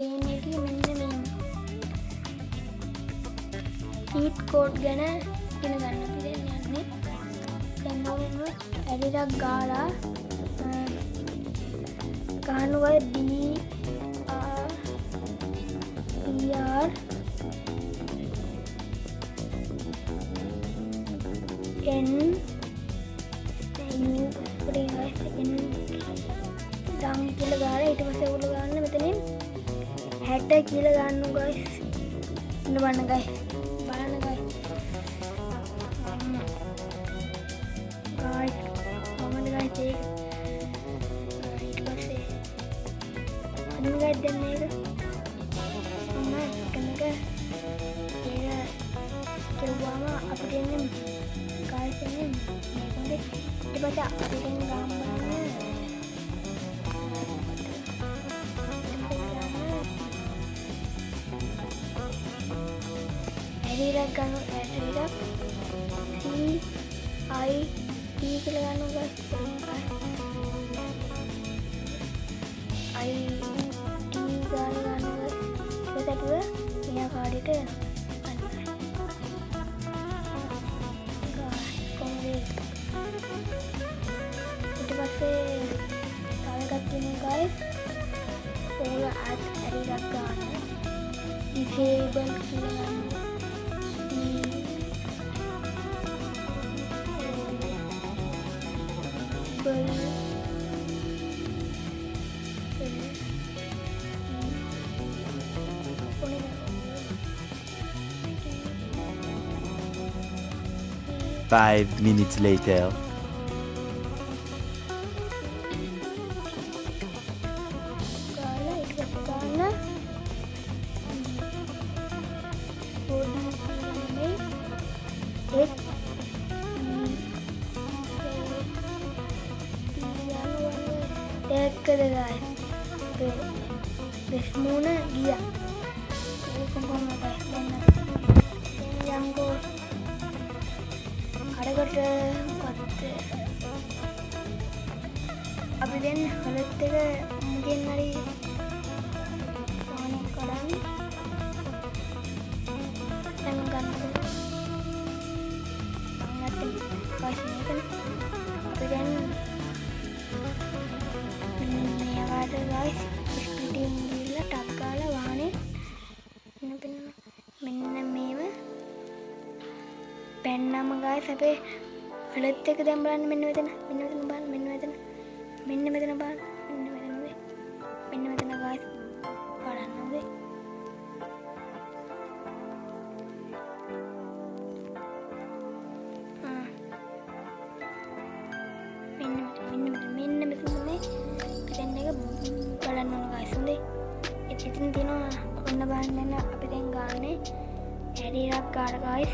මේකේ මෙන්න මේ cheat code ගැන ඉගෙන ගන්න අපි දැන් යන්නේ. දැන් මොකද ඇඩිටක් ගාලා ගන්නවා D R E R N U N දම් කියලා ගාලා ඊට පස්සේ උගල ගන්න මෙතනින් 60 කියලා ගන්න guys. ඉන්න බලන්න guys. බලන්න guys. guys මොකද guys ඒක ඊට පස්සේ අන්න guys දැන් මේක කනක ඒක කියවම අපිට එන්නේ guys එන්නේ මේකනේ ඊට පස්සේ අපිට ගාම් බලන්න ඇඩිටක් ගන්න ඇඩිටක් C I T කියලා ගන්නවා guys I T ගාලා ගන්නවා ඊට පස්සේ මෙයා කාඩේට කොහොමද ඊට පස්සේ තව එකක් තියෙනවා guys ඔයාලා ඇඩිටක් ගන්න disable කියලා ගන්නවා Five minutes later. Besmuna dia. Ini kompon guys. Yang go අරකට අපි දැන් හලත් එක මුගෙන් හරි ඕන කරන් දැන් ගන්න අන්නත් guys මේක අපි දැන් මේකට guys ස්පීඩින් ගිහලා ටක් ගාලා වාහනේ මෙන්න මේව පැන්නම guys අපේ හලත් එක දැන් බලන්න මෙන්න මෙතන බලන්න මෙන්න මෙතන බලන්න මෙන්න මෙතන guys බලන්න ඕනේ මෙන්න මෙතන මේ දැන් එක බලන්න ඕනේ guys හොඳේ ඉතින් තියෙනවා ඔන්න බලන්න අපි දැන් ගානේ ඇඩිටක් ගාලා guys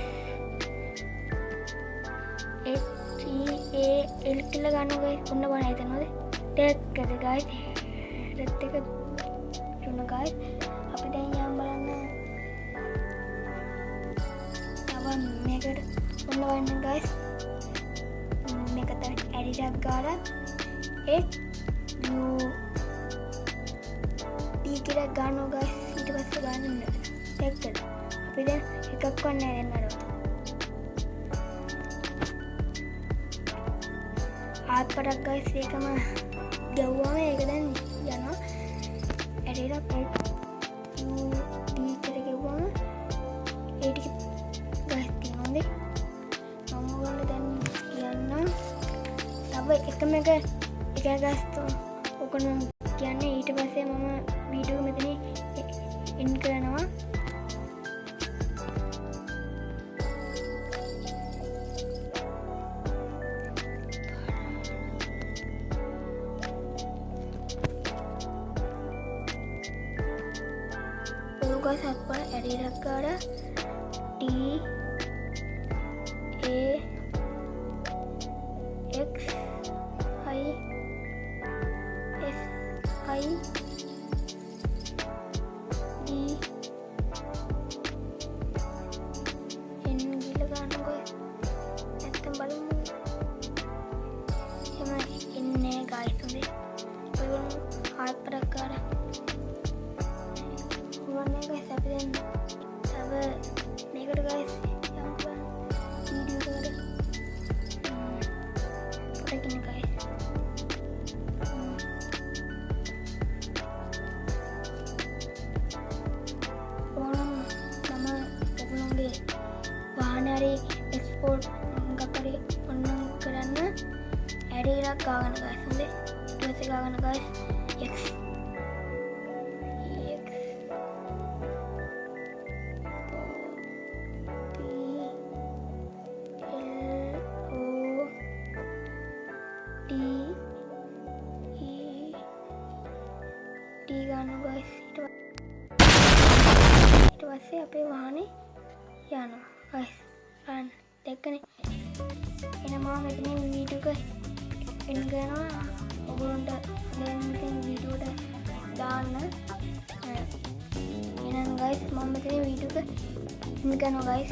L කියලා ගන්නවා guys ඔන්න බලන්න හිතනවාද ටැග්කද guys රෙත් එක දුන්න guys අපි දැන් යම් බලන්න තව මේකට ඔන්න බලන්න guys මේකට ඇඩිටක් ගාලා X U D කියලා ගන්නවා guys ඊට පස්සේ බලන්න ටැග්කද අපි දැන් එකක් වන්නේ නැහැ ආත්පරක් guys ඒකම ගැව්වම ඒක දැන් යනවා ඇඩිටක් U D කියලා ගැව්වම ඒ ටික guys තියෙනවද මම ඔයාලට දැන් කියන්න තව එකම එක guys ඔකන කියන්නේ ඊට පස්සේ මම වීඩියෝ මෙතන එන්ඩ් කරනවා guys apa ඇඩිටක් ගාලා T A X I S I D N කියලා ගන්නවා guys නැත්තම් බලමු එහෙම ඉන්නේ guys හොඳේ ඔයගොල්ලෝ ආත්පරක් ගාලා ඉතින් තව මේකට ගයිස් යමු බලන්න වීඩියෝ එකට පොඩකින් ගයිස් ඕනම් මම ඔයගොල්ලෝගේ වාහනේ හරි එක්ස්පෝර්ට් එකක් හරි ඔන්නම් කරන්න ඇඩ් එකක් ගාගන්න ගයිස් හොඳේ ඊට පස්සේ ගාගන්න ගයිස් X ගන්න ගයිස් ඊට පස්සේ අපේ වාහනේ යනවා ගයිස් බලන්න දැක්කනේ එහෙනම් මම මෙතනින් වීඩියෝ එක එන්න කරනවා ඔයගොල්ලන්ට දැන් මෙතන වීඩියෝ එක දාන්න එහෙනම් ගයිස් මම මෙතනින් වීඩියෝ එක එන්න කරනවා ගයිස්